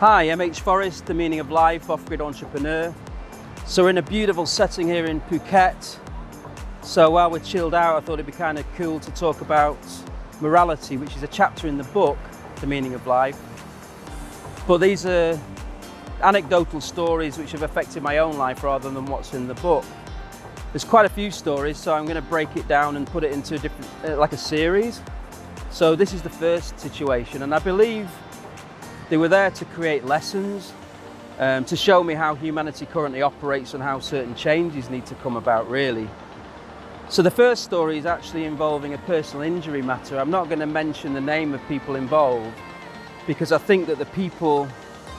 Hi, I'm Forrest, the meaning of life, off-grid entrepreneur. So we're in a beautiful setting here in Phuket. So while we're chilled out, I thought it'd be kind of cool to talk about morality, which is a chapter in the book, The Meaning of Life. But these are anecdotal stories which have affected my own life rather than what's in the book. There's quite a few stories, so I'm going to break it down and put it into a different, like a series. So this is the first situation, and I believe they were there to create lessons, to show me how humanity currently operates and how certain changes need to come about, really. So the first story is actually involving a personal injury matter. I'm not going to mention the name of people involved because I think that the people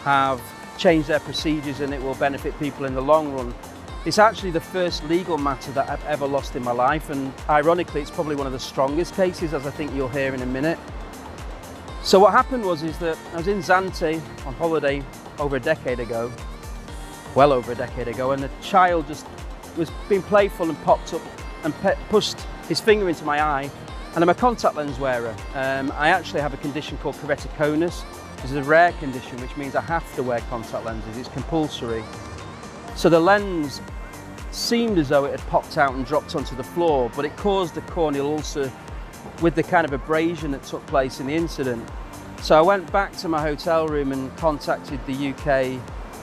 have changed their procedures and it will benefit people in the long run. It's actually the first legal matter that I've ever lost in my life, and ironically it's probably one of the strongest cases, as I think you'll hear in a minute. So what happened was that I was in Zante on holiday over a decade ago, well over a decade ago, and a child just was being playful and popped up and pushed his finger into my eye, and I'm a contact lens wearer. I actually have a condition called keratoconus, which is a rare condition, which means I have to wear contact lenses. It's compulsory. So the lens seemed as though it had popped out and dropped onto the floor, but it caused a corneal ulcer with the kind of abrasion that took place in the incident. So I went back to my hotel room and contacted the UK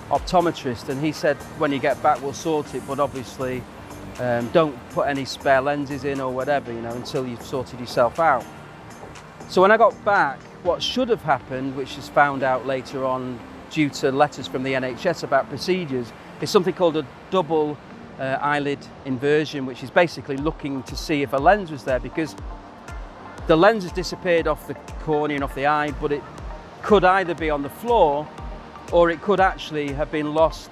optometrist, and he said, when you get back we'll sort it, but obviously don't put any spare lenses in or whatever, until you've sorted yourself out. So when I got back, what should have happened, which is found out later on due to letters from the NHS about procedures, is something called a double eyelid inversion, which is basically looking to see if a lens was there, because the lens has disappeared off the cornea and off the eye, but it could either be on the floor or it could actually have been lost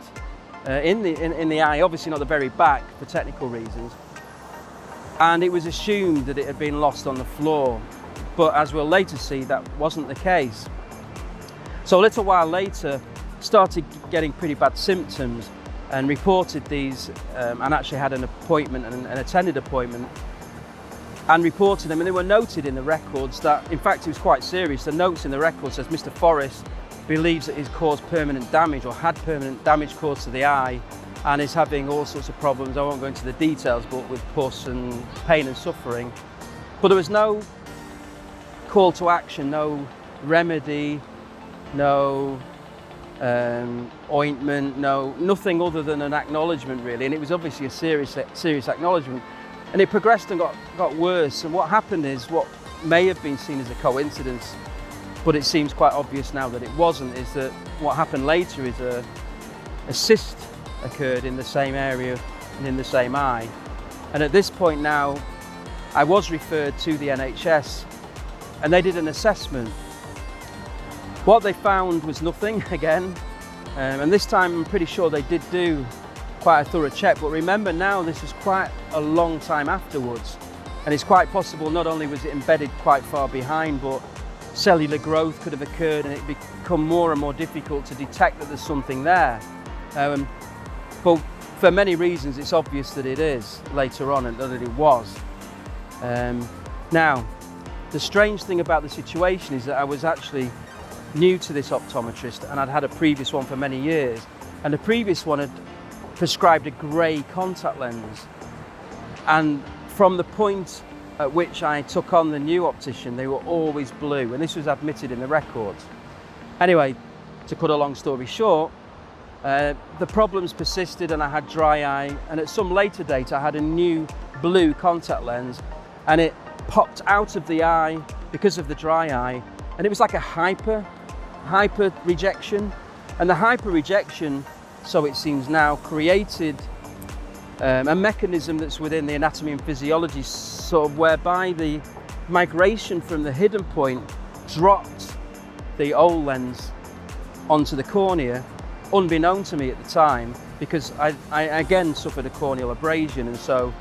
in the eye, obviously not the very back for technical reasons. And it was assumed that it had been lost on the floor, but as we'll later see, that wasn't the case. So a little while later, started getting pretty bad symptoms and reported these, and actually had an appointment, an attended appointment, and reported them, and they were noted in the records that, in fact, it was quite serious. The notes in the record says Mr. Forrest believes that he's caused permanent damage or had permanent damage caused to the eye and is having all sorts of problems. I won't go into the details, but with pus and pain and suffering. But there was no call to action, no remedy, no ointment, nothing other than an acknowledgement, really. And it was obviously a serious acknowledgement. And it progressed and got worse. And what happened is, what may have been seen as a coincidence, but it seems quite obvious now that it wasn't, is that what happened later is a cyst occurred in the same area and in the same eye. And at this point now, I was referred to the NHS and they did an assessment. What they found was nothing again. And this time I'm pretty sure they did do quite a thorough check, but remember now this is quite a long time afterwards, and it's quite possible not only was it embedded quite far behind, but cellular growth could have occurred and it become more and more difficult to detect that there's something there. But for many reasons it's obvious that it is later on, and that it was. Now, the strange thing about the situation is that I was actually new to this optometrist, and I'd had a previous one for many years, and the previous one had prescribed a grey contact lens, and from the point at which I took on the new optician they were always blue, and this was admitted in the records. Anyway, to cut a long story short, the problems persisted and I had dry eye, and at some later date I had a new blue contact lens and it popped out of the eye because of the dry eye, and it was like a hyper rejection, and the hyper rejection, so it seems now, created a mechanism that's within the anatomy and physiology, sort of whereby the migration from the hidden point dropped the old lens onto the cornea, unbeknown to me at the time, because I again suffered a corneal abrasion, and so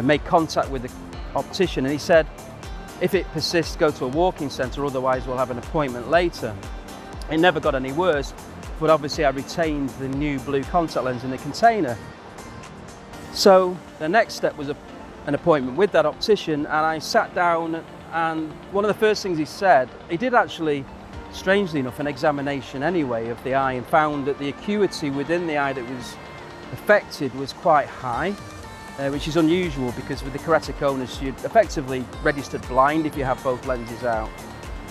made contact with the optician, and he said, if it persists, go to a walking centre, otherwise we'll have an appointment later. It never got any worse, but obviously I retained the new blue contact lens in the container. So the next step was an appointment with that optician, and I sat down, and one of the first things he said, he did actually strangely enough, an examination anyway of the eye and found that the acuity within the eye that was affected was quite high, which is unusual because with the keratoconus you're effectively registered blind if you have both lenses out,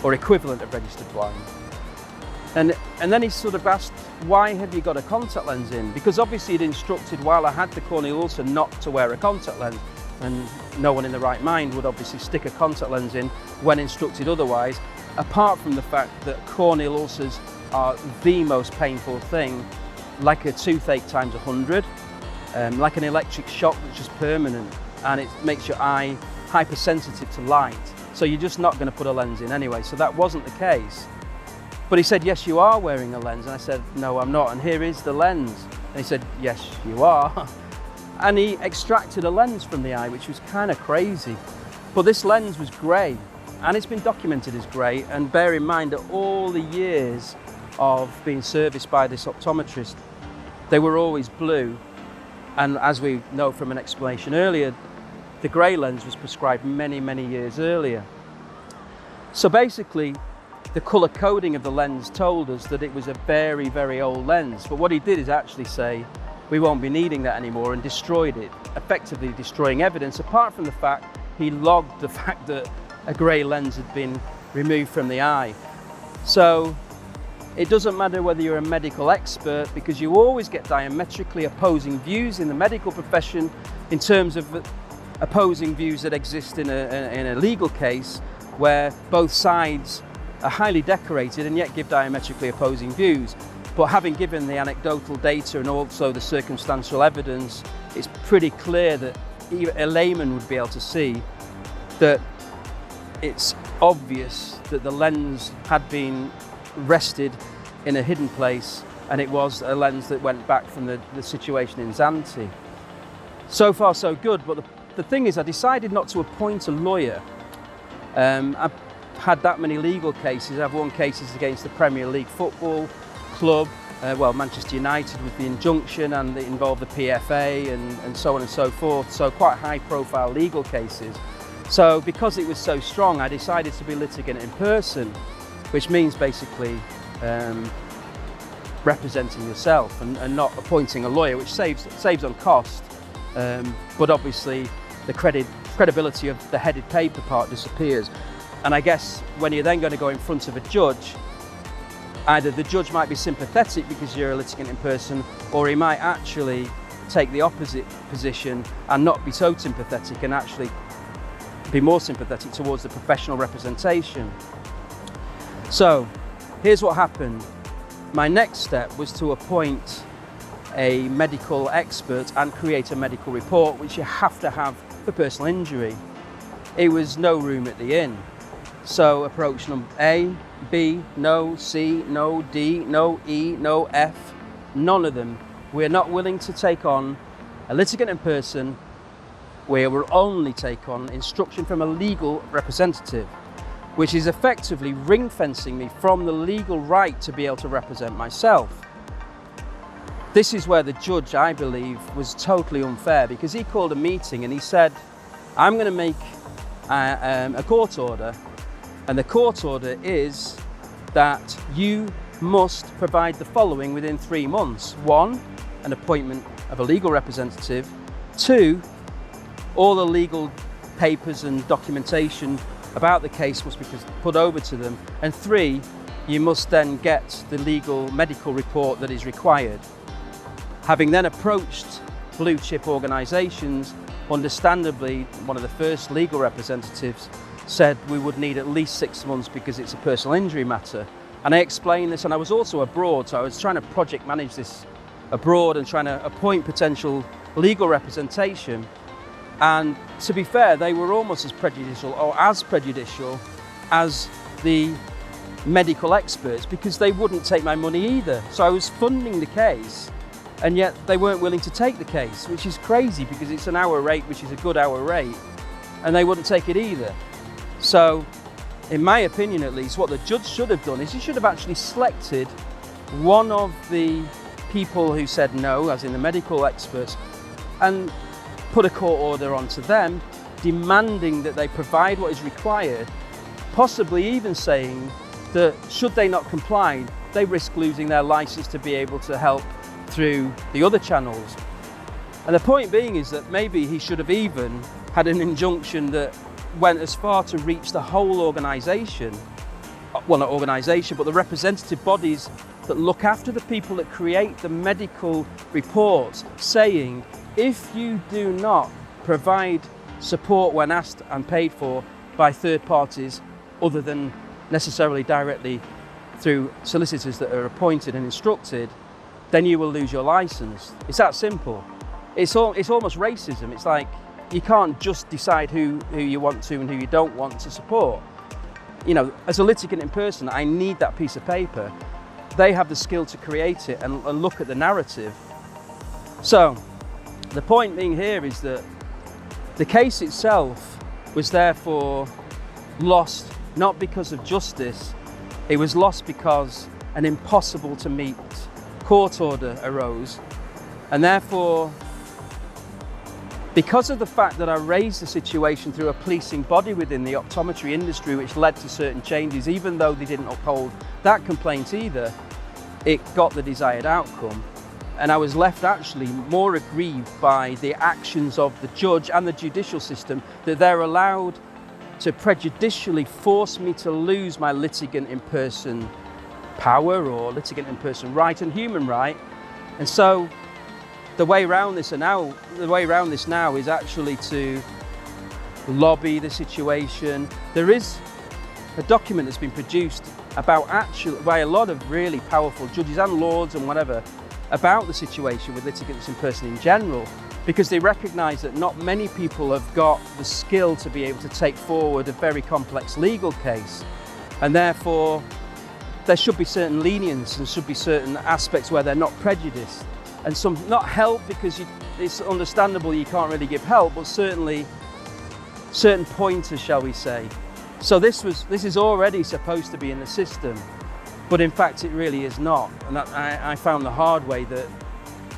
or equivalent of registered blind. And then he sort of asked, why have you got a contact lens in? Because obviously he'd instructed while I had the corneal ulcer not to wear a contact lens, and no one in the right mind would obviously stick a contact lens in when instructed otherwise, apart from the fact that corneal ulcers are the most painful thing, like a toothache times 100, like an electric shock that's just permanent, and it makes your eye hypersensitive to light. So you're just not going to put a lens in anyway. So that wasn't the case. But he said, yes, you are wearing a lens. And I said, no, I'm not. And here is the lens. And he said, yes, you are. And he extracted a lens from the eye, which was kind of crazy. But this lens was grey, and it's been documented as grey. And bear in mind that all the years of being serviced by this optometrist, they were always blue. And as we know from an explanation earlier, the grey lens was prescribed many, many years earlier. So basically, the colour coding of the lens told us that it was a very, very old lens. But what he did is actually say, we won't be needing that anymore, and destroyed it, effectively destroying evidence, apart from the fact he logged the fact that a grey lens had been removed from the eye. So it doesn't matter whether you're a medical expert, because you always get diametrically opposing views in the medical profession in terms of opposing views that exist in a legal case where both sides are highly decorated and yet give diametrically opposing views. But having given the anecdotal data and also the circumstantial evidence, it's pretty clear that even a layman would be able to see that it's obvious that the lens had been rested in a hidden place, and it was a lens that went back from the situation in Zante. So far so good, but the thing is, I decided not to appoint a lawyer. I've had that many legal cases. I've won cases against the Premier League football club, Manchester United with the injunction, and it involved the PFA and so on and so forth. So quite high profile legal cases. So because it was so strong, I decided to be litigant in person, which means basically representing yourself and not appointing a lawyer, which saves on cost, but obviously the credibility of the headed paper part disappears. And I guess when you're then going to go in front of a judge, either the judge might be sympathetic because you're a litigant in person, or he might actually take the opposite position and not be so sympathetic and actually be more sympathetic towards the professional representation. So here's what happened. My next step was to appoint a medical expert and create a medical report, which you have to have for personal injury. It was no room at the inn. So approach number A, B, no, C, no, D, no, E, no, F, none of them. We're not willing to take on a litigant in person, where we'll only take on instruction from a legal representative, which is effectively ring fencing me from the legal right to be able to represent myself. This is where the judge, I believe, was totally unfair, because he called a meeting and he said, I'm going to make a court order, and the court order is that you must provide the following within 3 months. 1, an appointment of a legal representative. 2, all the legal papers and documentation about the case must be put over to them. And 3, you must then get the legal medical report that is required. Having then approached blue chip organisations, understandably, one of the first legal representatives said we would need at least 6 months because it's a personal injury matter. And I explained this, and I was also abroad, so I was trying to project manage this abroad and trying to appoint potential legal representation. And to be fair, they were almost as prejudicial as the medical experts, because they wouldn't take my money either. So I was funding the case, and yet they weren't willing to take the case, which is crazy because it's an hour rate, which is a good hour rate, and they wouldn't take it either. So, in my opinion at least, what the judge should have done is he should have actually selected one of the people who said no, as in the medical experts, and put a court order onto them, demanding that they provide what is required, possibly even saying that should they not comply, they risk losing their license to be able to help through the other channels. And the point being is that maybe he should have even had an injunction that went as far to reach the whole organisation, well, not organisation, but the representative bodies that look after the people that create the medical reports, saying, if you do not provide support when asked and paid for by third parties other than necessarily directly through solicitors that are appointed and instructed, then you will lose your license. It's that simple. It's almost racism. It's like you can't just decide who you want to and who you don't want to support. You know, as a litigant in person, I need that piece of paper. They have the skill to create it and look at the narrative. So the point being here is that the case itself was therefore lost, not because of justice, it was lost because an impossible to meet court order arose. And therefore, because of the fact that I raised the situation through a policing body within the optometry industry, which led to certain changes, even though they didn't uphold that complaint either, it got the desired outcome. And I was left actually more aggrieved by the actions of the judge and the judicial system, that they're allowed to prejudicially force me to lose my litigant in person power or litigant in person right and human right. And so the way around this now is actually to lobby the situation. There is a document that's been produced by a lot of really powerful judges and lords and whatever about the situation with litigants in person in general, because they recognise that not many people have got the skill to be able to take forward a very complex legal case, and therefore there should be certain lenience and should be certain aspects where they're not prejudiced, and some not help, because it's understandable you can't really give help, but certainly certain pointers, shall we say. So this is already supposed to be in the system, but in fact it really is not. And I found the hard way that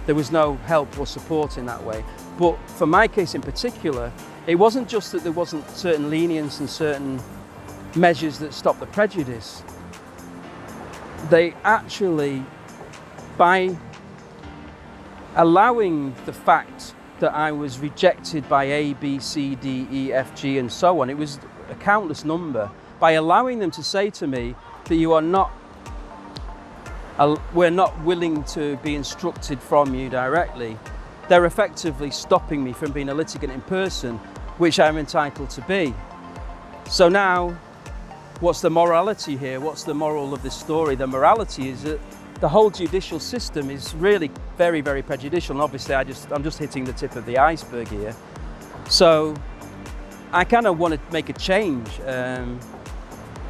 there was no help or support in that way. But for my case in particular, it wasn't just that there wasn't certain lenience and certain measures that stopped the prejudice. They actually, by allowing the fact that I was rejected by A, B, C, D, E, F, G and so on, it was a countless number, by allowing them to say to me that we're not willing to be instructed from you directly, they're effectively stopping me from being a litigant in person, which I'm entitled to be. So now, what's the morality here? What's the moral of this story? The morality is that the whole judicial system is really very, very prejudicial. And obviously I'm just hitting the tip of the iceberg here. So I kind of want to make a change.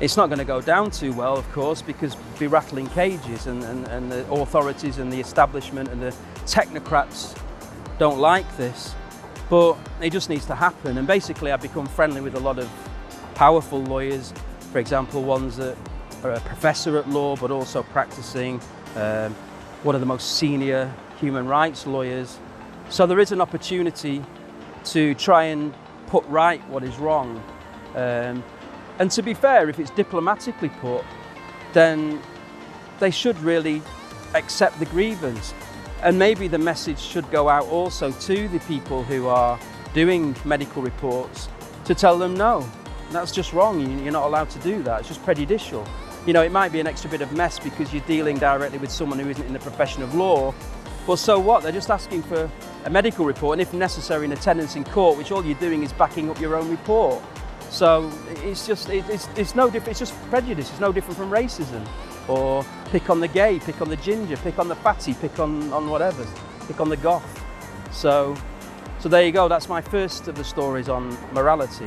It's not going to go down too well, of course, because we'll be rattling cages, and the authorities and the establishment and the technocrats don't like this, but it just needs to happen. And basically I've become friendly with a lot of powerful lawyers, for example, ones that are a professor at law but also practicing, one of the most senior human rights lawyers. So there is an opportunity to try and put right what is wrong. And to be fair, if it's diplomatically put, then they should really accept the grievance. And maybe the message should go out also to the people who are doing medical reports to tell them, no, that's just wrong. You're not allowed to do that. It's just prejudicial. You know, it might be an extra bit of mess because you're dealing directly with someone who isn't in the profession of law. But so what? They're just asking for a medical report, and if necessary, an attendance in court, which all you're doing is backing up your own report. So it's no different. It's just prejudice. It's no different from racism, or pick on the gay, pick on the ginger, pick on the fatty, pick on whatever, pick on the goth. So there you go. That's my first of the stories on morality.